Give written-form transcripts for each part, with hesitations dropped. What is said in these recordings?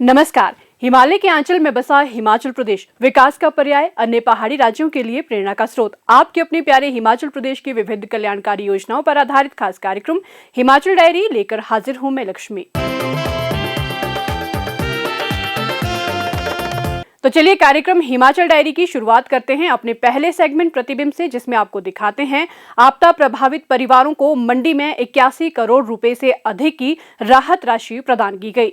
नमस्कार। हिमालय के आंचल में बसा हिमाचल प्रदेश विकास का पर्याय, अन्य पहाड़ी राज्यों के लिए प्रेरणा का स्रोत। आपके अपने प्यारे हिमाचल प्रदेश की विविध कल्याणकारी योजनाओं पर आधारित खास कार्यक्रम हिमाचल डायरी लेकर हाजिर हूं मैं लक्ष्मी। तो चलिए कार्यक्रम हिमाचल डायरी की शुरुआत करते हैं अपने पहले सेगमेंट प्रतिबिंब से, जिसमें आपको दिखाते हैं आपदा प्रभावित परिवारों को मंडी में 81 करोड़ रुपए से अधिक की राहत राशि प्रदान की गई।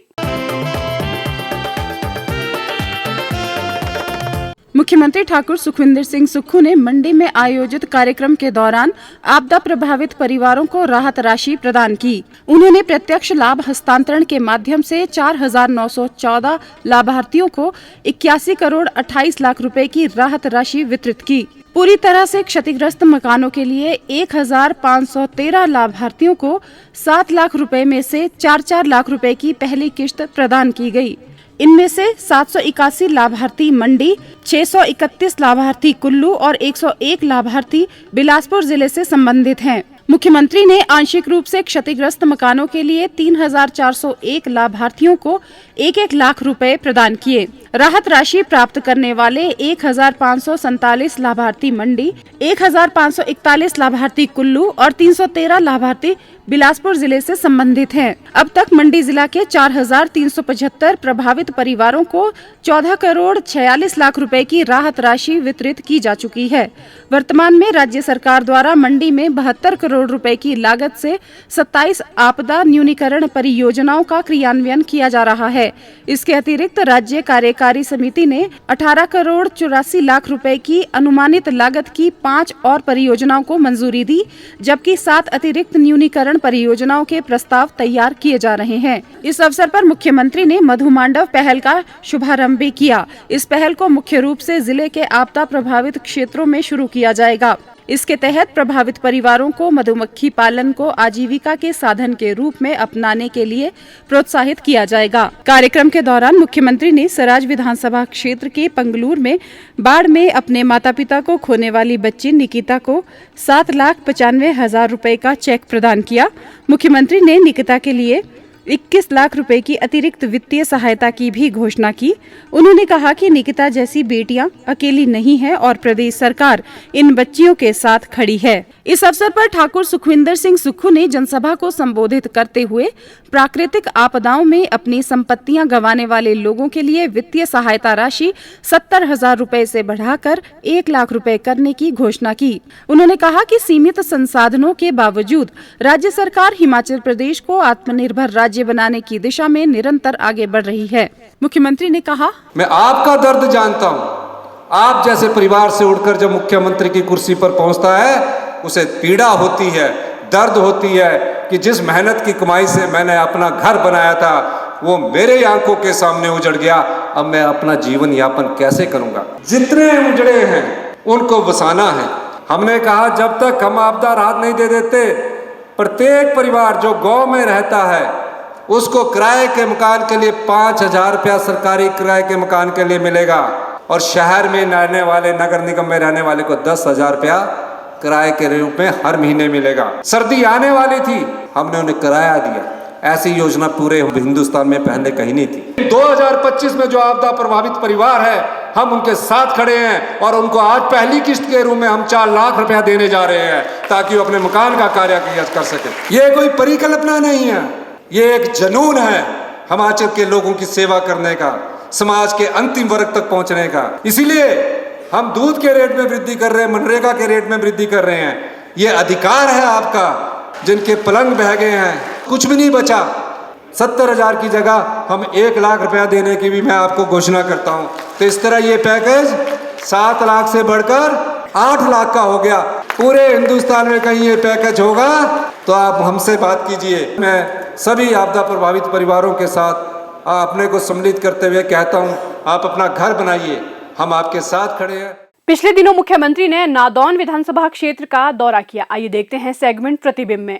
मुख्यमंत्री ठाकुर सुखविंदर सिंह सुक्खू ने मंडी में आयोजित कार्यक्रम के दौरान आपदा प्रभावित परिवारों को राहत राशि प्रदान की। उन्होंने प्रत्यक्ष लाभ हस्तांतरण के माध्यम से 4,914 लाभार्थियों को 81 करोड़ 28 लाख रुपए की राहत राशि वितरित की। पूरी तरह से क्षतिग्रस्त मकानों के लिए 1,513 लाभार्थियों को 7 लाख रुपए में से 4-4 लाख रुपए की पहली किश्त प्रदान की गई। इनमें से 781 लाभार्थी मंडी, 631 लाभार्थी कुल्लू और 101 लाभार्थी बिलासपुर जिले से संबंधित हैं। मुख्यमंत्री ने आंशिक रूप से क्षतिग्रस्त मकानों के लिए 3,401 लाभार्थियों को 1-1 लाख रुपए प्रदान किए। राहत राशि प्राप्त करने वाले 1,547 लाभार्थी मंडी, 1,541 लाभार्थी कुल्लू और 313 लाभार्थी बिलासपुर जिले से संबंधित हैं। अब तक मंडी जिला के 4,375 प्रभावित परिवारों को 14 करोड़ 46 लाख रुपए की राहत राशि वितरित की जा चुकी है। वर्तमान में राज्य सरकार द्वारा मंडी में 72 करोड़ रुपए की लागत से 27 आपदा न्यूनीकरण परियोजनाओं का क्रियान्वयन किया जा रहा है। इसके अतिरिक्त राज्य कार्यकारी समिति ने 18 करोड़ 84 लाख रुपए की अनुमानित लागत की 5 और परियोजनाओं को मंजूरी दी, जबकि 7 अतिरिक्त न्यूनीकरण परियोजनाओं के प्रस्ताव तैयार किए जा रहे हैं। इस अवसर पर मुख्यमंत्री ने मधुमांडव पहल का शुभारंभ भी किया। इस पहल को मुख्य रूप से जिले के आपदा प्रभावित क्षेत्रों में शुरू किया जाएगा। इसके तहत प्रभावित परिवारों को मधुमक्खी पालन को आजीविका के साधन के रूप में अपनाने के लिए प्रोत्साहित किया जाएगा। कार्यक्रम के दौरान मुख्यमंत्री ने सराज विधानसभा क्षेत्र के पंगलूर में बाढ़ में अपने माता पिता को खोने वाली बच्ची निकिता को 7,95,000 रुपए का चेक प्रदान किया। मुख्यमंत्री ने निकिता के लिए 21 लाख रुपए की अतिरिक्त वित्तीय सहायता की भी घोषणा की। उन्होंने कहा कि निकिता जैसी बेटियां अकेली नहीं है और प्रदेश सरकार इन बच्चियों के साथ खड़ी है। इस अवसर पर ठाकुर सुखविंदर सिंह सुक्खू ने जनसभा को संबोधित करते हुए प्राकृतिक आपदाओं में अपनी संपत्तियां गंवाने वाले लोगों के लिए वित्तीय सहायता राशि 70,000 रुपए से बढ़ाकर 1 लाख रुपए करने की घोषणा की। उन्होंने कहा कि सीमित संसाधनों के बावजूद राज्य सरकार हिमाचल प्रदेश को आत्मनिर्भर राज्य बनाने की दिशा में निरंतर आगे बढ़ रही है। मुख्यमंत्री ने कहा, मैं आपका दर्द जानता हूँ। आप जैसे परिवार से उठकर जब मुख्यमंत्री की कुर्सी पर पहुंचता है, उसे पीड़ा होती है, दर्द होती है कि जिस मेहनत की कमाई से मैंने अपना घर बनाया था वो मेरे आंखों के सामने उजड़ गया। अब मैं अपना जीवन यापन कैसे करूंगा? जितने उजड़े हैं उनको बसाना है। हमने कहा जब तक हम आपदा राहत नहीं दे देते, प्रत्येक परिवार जो गांव में रहता है उसको किराए के मकान के लिए 5,000 रुपया सरकारी किराए के मकान के लिए मिलेगा और शहर में रहने वाले, नगर निगम में रहने वाले को 10,000 रुपया किराए के रूप में हर महीने मिलेगा। सर्दी आने वाली थी, हमने उन्हें किराया दिया। ऐसी योजना पूरे हिंदुस्तान में पहले कहीं नहीं थी। 2025 में जो आपदा प्रभावित परिवार है, हम उनके साथ खड़े हैं और उनको आज पहली किस्त के रूप में हम 4 लाख रुपया देने जा रहे हैं ताकि वो अपने मकान का कार्य कर सके। ये कोई परिकल्पना नहीं है, ये एक जुनून है हिमाचल के लोगों की सेवा करने का, समाज के अंतिम वर्ग तक पहुंचने का। इसीलिए हम दूध के रेट में वृद्धि कर रहे हैं, मनरेगा के रेट में वृद्धि कर रहे हैं। ये अधिकार है आपका। जिनके पलंग बह गए हैं, कुछ भी नहीं बचा, 70,000 की जगह हम 1 लाख रुपया देने की भी मैं आपको घोषणा करता हूं। तो इस तरह ये पैकेज 7 लाख से बढ़कर 8 लाख का हो गया। पूरे हिंदुस्तान में कहीं ये पैकेज होगा तो आप हमसे बात कीजिए। मैं सभी आपदा प्रभावित परिवारों के साथ अपने को सम्मिलित करते हुए कहता हूं, आप अपना घर बनाइए, हम आपके साथ खड़े हैं। पिछले दिनों मुख्यमंत्री ने नादौन विधानसभा क्षेत्र का दौरा किया। आइए देखते हैं सेगमेंट प्रतिबिंब में।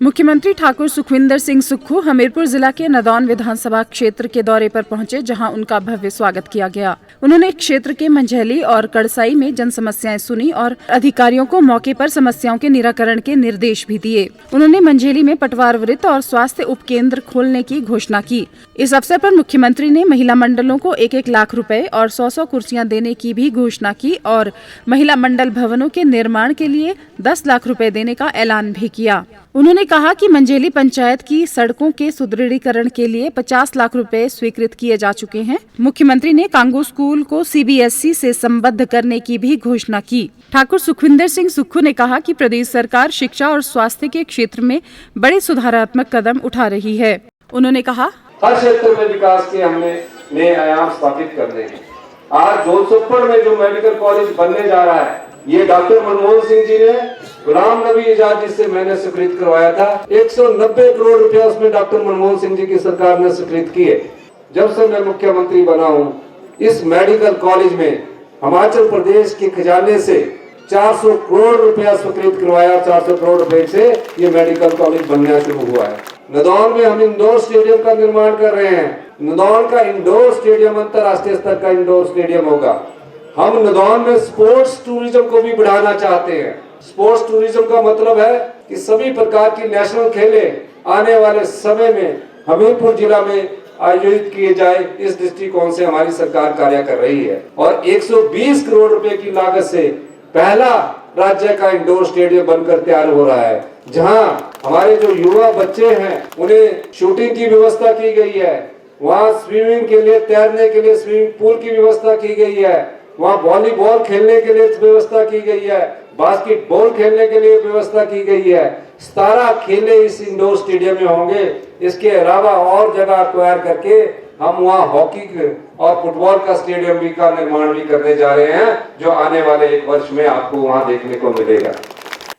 मुख्यमंत्री ठाकुर सुखविंदर सिंह सुक्खू हमीरपुर जिला के नदौन विधानसभा क्षेत्र के दौरे पर पहुंचे, जहां उनका भव्य स्वागत किया गया। उन्होंने क्षेत्र के मंझैली और कड़साई में जन समस्याएं सुनी और अधिकारियों को मौके पर समस्याओं के निराकरण के निर्देश भी दिए। उन्होंने मंझैली में पटवार वृत्त और स्वास्थ्य उपकेंद्र खोलने की घोषणा की। इस अवसर पर मुख्यमंत्री ने महिला मंडलों को 1-1 लाख रुपए और 100-100 कुर्सियां देने की भी घोषणा की और महिला मंडल भवनों के निर्माण के लिए 10 लाख रुपए देने का ऐलान भी किया। उन्होंने कहा कि मंझैली पंचायत की सड़कों के सुदृढ़ीकरण के लिए 50 लाख रुपए स्वीकृत किए जा चुके हैं। मुख्यमंत्री ने कांगू स्कूल को CBSE से संबद्ध करने की भी घोषणा की। ठाकुर सुखविंदर सिंह सुक्खू ने कहा कि प्रदेश सरकार शिक्षा और स्वास्थ्य के क्षेत्र में बड़े सुधारात्मक कदम उठा रही है। उन्होंने कहा, हर क्षेत्र में विकास के हमने नए आयाम स्थापित कर रहे हैं। आज जोधपुर में जो मेडिकल कॉलेज बनने जा रहा है, ये डॉक्टर मनमोहन सिंह जी ने गुलाम नबी आजाद जी से मैंने स्वीकृत करवाया था। 190 करोड़ रुपया उसमें डॉक्टर मनमोहन सिंह जी की सरकार ने स्वीकृत किए। जब से मैं मुख्यमंत्री बना हूँ, इस मेडिकल कॉलेज में हिमाचल प्रदेश के खजाने से 400 करोड़ रुपया स्वीकृत करवाया। 400 करोड़ रुपए से ये मेडिकल कॉलेज बनना शुरू हुआ है। नदौन में हम इंडोर स्टेडियम का निर्माण कर रहे हैं। नदौन का इंडोर स्टेडियम अंतर्राष्ट्रीय स्तर का इंडोर स्टेडियम होगा। हम नदौन में स्पोर्ट्स टूरिज्म को भी बढ़ाना चाहते हैं। स्पोर्ट्स टूरिज्म का मतलब है कि सभी प्रकार की नेशनल खेलें आने वाले समय में हमीरपुर जिला में आयोजित किए जाए, इस दृष्टिकोण से हमारी सरकार कार्य कर रही है। और 120 करोड़ रुपए की लागत से पहला राज्य का इंडोर स्टेडियम बनकर तैयार हो रहा है, जहां हमारे जो युवा बच्चे हैं उन्हें शूटिंग की व्यवस्था की गई है। वहां स्विमिंग के लिए, तैरने के लिए स्विमिंग पूल की व्यवस्था की गई है। वहाँ वॉलीबॉल खेलने के लिए व्यवस्था की गई है, बास्केटबॉल खेलने के लिए व्यवस्था की गई है। 17 खेले इस इंडोर स्टेडियम में होंगे। इसके अलावा और जगह एक्वायर करके हम वहाँ हॉकी और फुटबॉल का स्टेडियम भी का निर्माण भी करने जा रहे हैं, जो आने वाले 1 वर्ष में आपको वहाँ देखने को मिलेगा।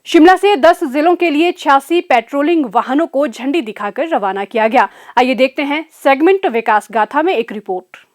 शिमला से 10 जिलों के लिए 86 पेट्रोलिंग वाहनों को झंडी दिखाकर रवाना किया गया। आइए देखते हैं सेगमेंट विकास गाथा में एक रिपोर्ट।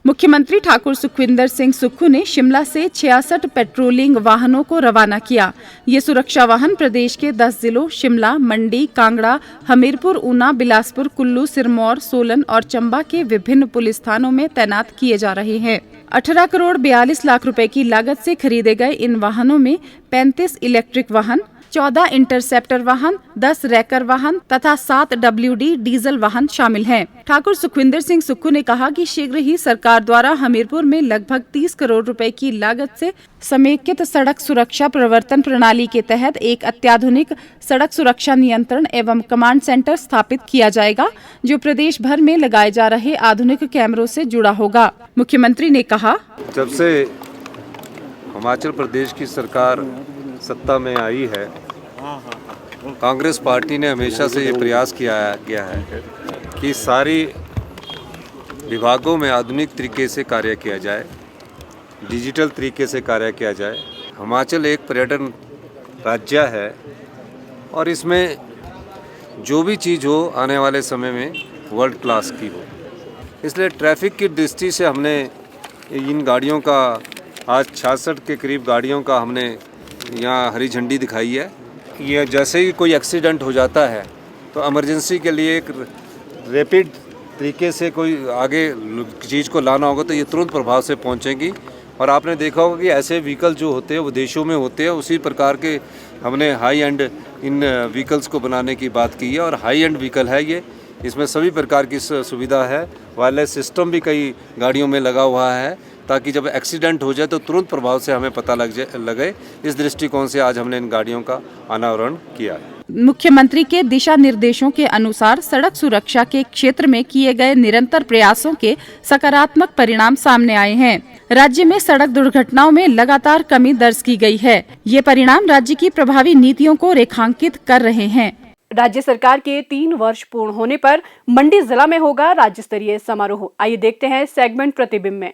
मुख्यमंत्री ठाकुर सुखविंदर सिंह सुक्खू ने शिमला से 66 पेट्रोलिंग वाहनों को रवाना किया। ये सुरक्षा वाहन प्रदेश के 10 जिलों शिमला, मंडी, कांगड़ा, हमीरपुर, ऊना, बिलासपुर, कुल्लू, सिरमौर, सोलन और चंबा के विभिन्न पुलिस थानों में तैनात किए जा रहे हैं। 18 करोड़ 42 लाख रुपए की लागत से खरीदे गए इन वाहनों में 35 इलेक्ट्रिक वाहन, 14 इंटरसेप्टर वाहन, 10 रैकर वाहन तथा 7 WD डीजल वाहन शामिल हैं। ठाकुर सुखविंदर सिंह सुक्खू ने कहा कि शीघ्र ही सरकार द्वारा हमीरपुर में लगभग 30 करोड़ रुपए की लागत से समेकित सड़क सुरक्षा प्रवर्तन प्रणाली के तहत एक अत्याधुनिक सड़क सुरक्षा नियंत्रण एवं कमांड सेंटर स्थापित किया जाएगा, जो प्रदेश भर में लगाए जा रहे आधुनिक कैमरों से जुड़ा होगा। मुख्यमंत्री ने कहा, जब से हिमाचल प्रदेश की सरकार सत्ता में आई है, कांग्रेस पार्टी ने हमेशा से ये प्रयास किया गया है कि सारी विभागों में आधुनिक तरीके से कार्य किया जाए, डिजिटल तरीके से कार्य किया जाए। हिमाचल एक पर्यटन राज्य है और इसमें जो भी चीज़ हो आने वाले समय में वर्ल्ड क्लास की हो। इसलिए ट्रैफिक की दृष्टि से हमने इन गाड़ियों का आज 66 के करीब गाड़ियों का हमने यहाँ हरी झंडी दिखाई है। ये जैसे ही कोई एक्सीडेंट हो जाता है तो इमरजेंसी के लिए एक रैपिड तरीके से कोई आगे चीज़ को लाना होगा तो ये तुरंत प्रभाव से पहुँचेंगी। और आपने देखा होगा कि ऐसे व्हीकल जो होते हैं वो देशों में होते हैं, उसी प्रकार के हमने हाई एंड इन व्हीकल्स को बनाने की बात की है। और हाई एंड व्हीकल है ये, इसमें सभी प्रकार की सुविधा है। वायरलेस सिस्टम भी कई गाड़ियों में लगा हुआ है ताकि जब एक्सीडेंट हो जाए तो तुरंत प्रभाव से हमें पता लगे। इस दृष्टिकोण से आज हमने इन गाड़ियों का अनावरण किया है। मुख्यमंत्री के दिशा निर्देशों के अनुसार सड़क सुरक्षा के क्षेत्र में किए गए निरंतर प्रयासों के सकारात्मक परिणाम सामने आए हैं। राज्य में सड़क दुर्घटनाओं में लगातार कमी दर्ज की गई है। ये परिणाम राज्य की प्रभावी नीतियों को रेखांकित कर रहे हैं। राज्य सरकार के 3 वर्ष पूर्ण होने पर मंडी जिला में होगा राज्य स्तरीय समारोह। आइए देखते हैं सेगमेंट प्रतिबिंब में।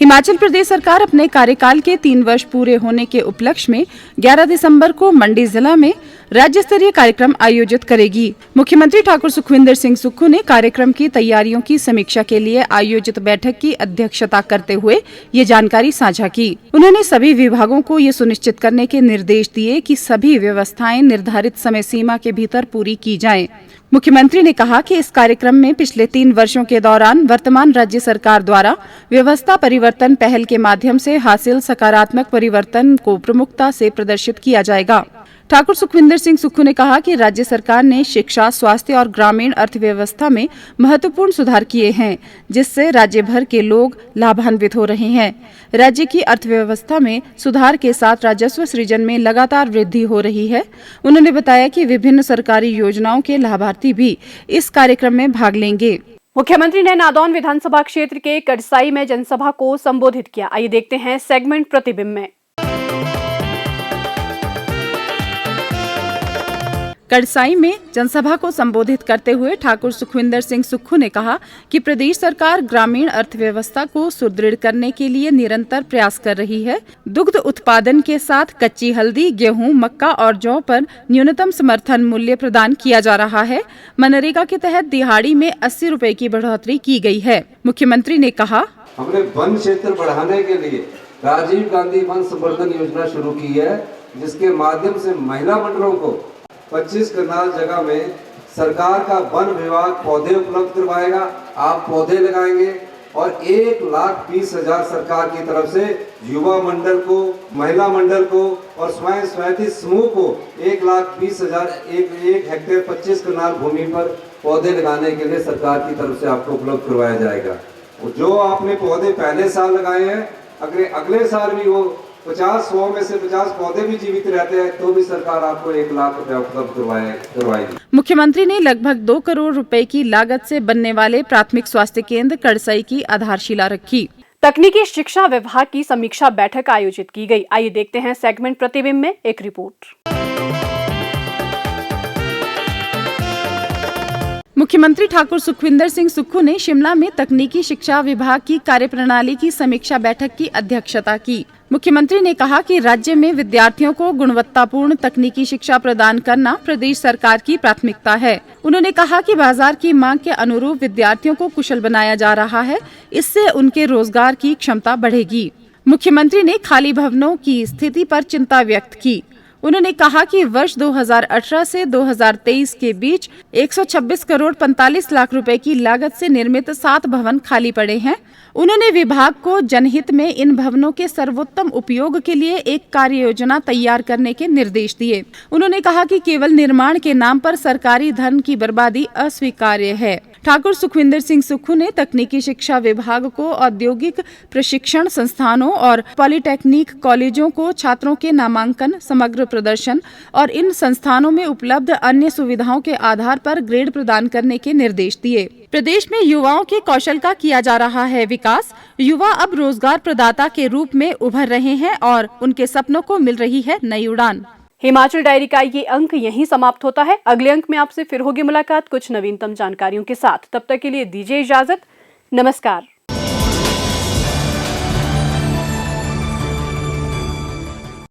हिमाचल प्रदेश सरकार अपने कार्यकाल के 3 वर्ष पूरे होने के उपलक्ष्य में 11 दिसंबर को मंडी जिला में राज्य स्तरीय कार्यक्रम आयोजित करेगी। मुख्यमंत्री ठाकुर सुखविंदर सिंह सुक्खू ने कार्यक्रम की तैयारियों की समीक्षा के लिए आयोजित बैठक की अध्यक्षता करते हुए ये जानकारी साझा की। उन्होंने सभी विभागों को ये सुनिश्चित करने के निर्देश दिए कि सभी व्यवस्थाएं निर्धारित समय सीमा के भीतर पूरी की जाएं। मुख्यमंत्री ने कहा कि इस कार्यक्रम में पिछले 3 वर्षों के दौरान वर्तमान राज्य सरकार द्वारा व्यवस्था परिवर्तन पहल के माध्यम से हासिल सकारात्मक परिवर्तन को प्रमुखता से प्रदर्शित किया जाएगा। ठाकुर सुखविंदर सिंह सुक्खू ने कहा कि राज्य सरकार ने शिक्षा, स्वास्थ्य और ग्रामीण अर्थव्यवस्था में महत्वपूर्ण सुधार किए हैं, जिससे राज्य भर के लोग लाभान्वित हो रहे हैं। राज्य की अर्थव्यवस्था में सुधार के साथ राजस्व सृजन में लगातार वृद्धि हो रही है। उन्होंने बताया कि विभिन्न सरकारी योजनाओं के लाभार्थी भी इस कार्यक्रम में भाग लेंगे। मुख्यमंत्री ने नादौन विधानसभा क्षेत्र के कड़साई में जनसभा को संबोधित किया। आइए देखते हैं सेगमेंट प्रतिबिंब में। कड़साई में जनसभा को संबोधित करते हुए ठाकुर सुखविंदर सिंह सुक्खू ने कहा कि प्रदेश सरकार ग्रामीण अर्थव्यवस्था को सुदृढ़ करने के लिए निरंतर प्रयास कर रही है। दुग्ध उत्पादन के साथ कच्ची हल्दी, गेहूं, मक्का और जौ पर न्यूनतम समर्थन मूल्य प्रदान किया जा रहा है। मनरेगा के तहत दिहाड़ी में 80 रुपए की बढ़ोतरी की गई है। मुख्यमंत्री ने कहा, हमने वन क्षेत्र बढ़ाने के लिए राजीव गांधी वन संवर्धन योजना शुरू की है, जिसके माध्यम से महिला मंडलों को 25 कनाल जगह में सरकार का वन विभाग पौधे उपलब्ध करवाएगा। आप पौधे लगाएंगे और 1,20,000 सरकार की तरफ से युवा मंडल को, महिला मंडल को और स्वयं सहायता समूह को 1,20,000 एक हेक्टेयर 25 कनाल भूमि पर पौधे लगाने के लिए सरकार की तरफ से आपको उपलब्ध करवाया जाएगा। जो आपने पौधे पहले साल लगाए हैं, अगले साल भी वो 100 में से 50 पौधे भी जीवित रहते हैं तो भी सरकार आपको 1 लाख रुपया उपलब्ध करवाएगी। मुख्यमंत्री ने लगभग 2 करोड़ रुपए की लागत से बनने वाले प्राथमिक स्वास्थ्य केंद्र कड़साई की आधारशिला रखी। तकनीकी शिक्षा विभाग की समीक्षा बैठक आयोजित की गई। आइए देखते हैं सेगमेंट प्रतिबिंब में एक रिपोर्ट। मुख्यमंत्री ठाकुर सुखविंदर सिंह सुक्खू ने शिमला में तकनीकी शिक्षा विभाग की कार्यप्रणाली की समीक्षा बैठक की अध्यक्षता की। मुख्यमंत्री ने कहा कि राज्य में विद्यार्थियों को गुणवत्तापूर्ण तकनीकी शिक्षा प्रदान करना प्रदेश सरकार की प्राथमिकता है। उन्होंने कहा कि बाजार की मांग के अनुरूप विद्यार्थियों को कुशल बनाया जा रहा है, इससे उनके रोजगार की क्षमता बढ़ेगी। मुख्यमंत्री ने खाली भवनों की स्थिति पर चिंता व्यक्त की। उन्होंने कहा कि वर्ष 2018 से 2023 के बीच 126 करोड़ 45 लाख रुपए की लागत से निर्मित 7 भवन खाली पड़े हैं। उन्होंने विभाग को जनहित में इन भवनों के सर्वोत्तम उपयोग के लिए एक कार्य योजना तैयार करने के निर्देश दिए। उन्होंने कहा कि केवल निर्माण के नाम पर सरकारी धन की बर्बादी अस्वीकार्य है। ठाकुर सुखविंदर सिंह सुक्खू ने तकनीकी शिक्षा विभाग को औद्योगिक प्रशिक्षण संस्थानों और पॉलिटेक्निक कॉलेजों को छात्रों के नामांकन, समग्र प्रदर्शन और इन संस्थानों में उपलब्ध अन्य सुविधाओं के आधार पर ग्रेड प्रदान करने के निर्देश दिए। प्रदेश में युवाओं के कौशल का किया जा रहा है विकास। युवा अब रोजगार प्रदाता के रूप में उभर रहे हैं और उनके सपनों को मिल रही है नई उड़ान। हिमाचल डायरी का ये अंक यहीं समाप्त होता है। अगले अंक में आपसे फिर होगी मुलाकात कुछ नवीनतम जानकारियों के साथ। तब तक के लिए दीजिए इजाजत। नमस्कार।